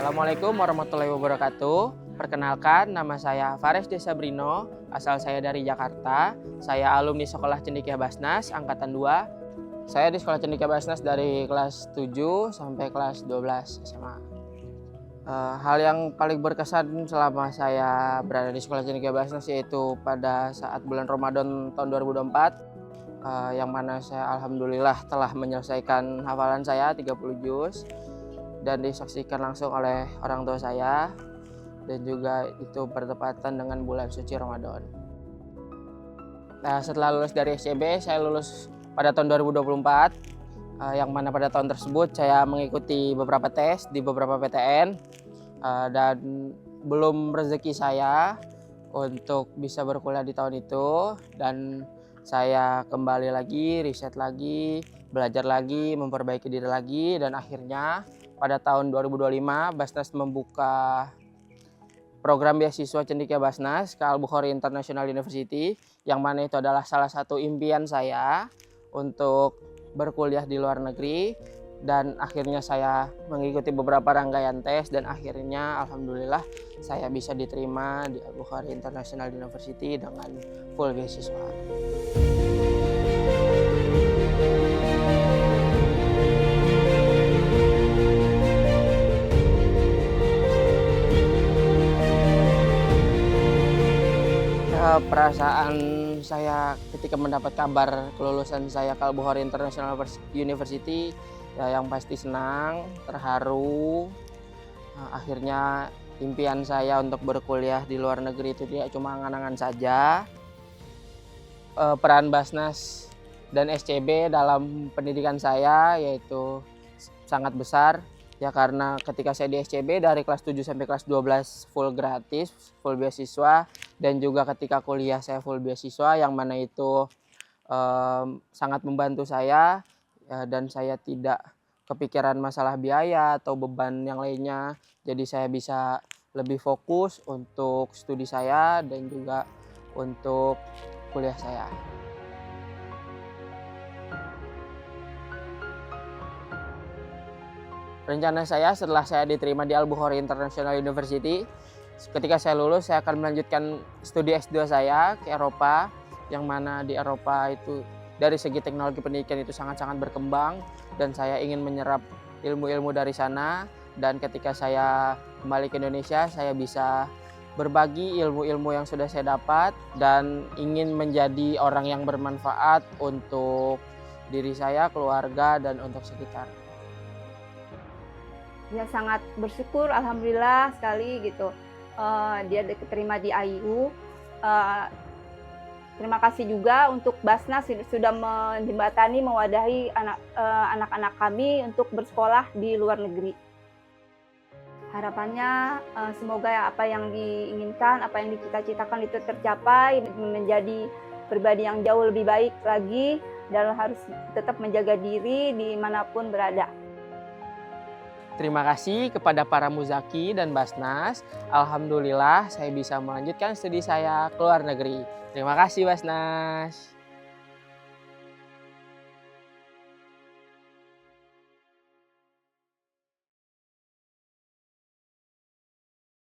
Assalamualaikum warahmatullahi wabarakatuh. Perkenalkan, nama saya Fares Desabrino, asal saya dari Jakarta. Saya alumni Sekolah Cendekia Basnas, Angkatan 2. Saya di Sekolah Cendekia Basnas dari kelas 7 sampai kelas 12 SMA. Hal yang paling berkesan selama saya berada di Sekolah Cendekia Basnas yaitu pada saat bulan Ramadan tahun 2024, yang mana saya alhamdulillah telah menyelesaikan hafalan saya 30 juz dan disaksikan langsung oleh orang tua saya, dan juga itu bertepatan dengan bulan suci Ramadan. Nah, setelah lulus dari SCB, saya lulus pada tahun 2024, yang mana pada tahun tersebut saya mengikuti beberapa tes di beberapa PTN, dan belum rezeki saya untuk bisa berkuliah di tahun itu, dan saya kembali lagi, riset lagi, belajar lagi, memperbaiki diri lagi, dan akhirnya pada tahun 2025 Basnas membuka program beasiswa Cendekia Basnas ke Al-Bukhari International University, yang mana itu adalah salah satu impian saya untuk berkuliah di luar negeri, dan akhirnya saya mengikuti beberapa rangkaian tes dan akhirnya alhamdulillah saya bisa diterima di Al-Bukhari International University dengan full beasiswa. Perasaan saya ketika mendapat kabar kelulusan saya ke Al-Bukhari International University, ya yang pasti senang, terharu. Akhirnya impian saya untuk berkuliah di luar negeri itu tidak cuma angan-angan saja. Peran Basnas dan SCB dalam pendidikan saya yaitu sangat besar. Ya karena ketika saya di SCB dari kelas 7 sampai kelas 12 full gratis, full beasiswa, dan juga ketika kuliah saya full beasiswa, yang mana itu sangat membantu saya, ya, dan saya tidak kepikiran masalah biaya atau beban yang lainnya. Jadi saya bisa lebih fokus untuk studi saya dan juga untuk kuliah saya. Rencana saya setelah saya diterima di Al-Bukhari International University, ketika saya lulus saya akan melanjutkan studi S2 saya ke Eropa, yang mana di Eropa itu dari segi teknologi pendidikan itu sangat-sangat berkembang, dan saya ingin menyerap ilmu-ilmu dari sana, dan ketika saya kembali ke Indonesia saya bisa berbagi ilmu-ilmu yang sudah saya dapat dan ingin menjadi orang yang bermanfaat untuk diri saya, keluarga, dan untuk sekitar. Ya sangat bersyukur, alhamdulillah sekali gitu. Dia diterima di IU. Terima kasih juga untuk Basnas sudah menjembatani, mewadahi anak-anak kami untuk bersekolah di luar negeri. Harapannya semoga apa yang diinginkan, apa yang dicita-citakan itu tercapai, menjadi pribadi yang jauh lebih baik lagi, dan harus tetap menjaga diri dimanapun berada. Terima kasih kepada para muzaki dan Basnas. Alhamdulillah saya bisa melanjutkan studi saya ke luar negeri. Terima kasih Basnas.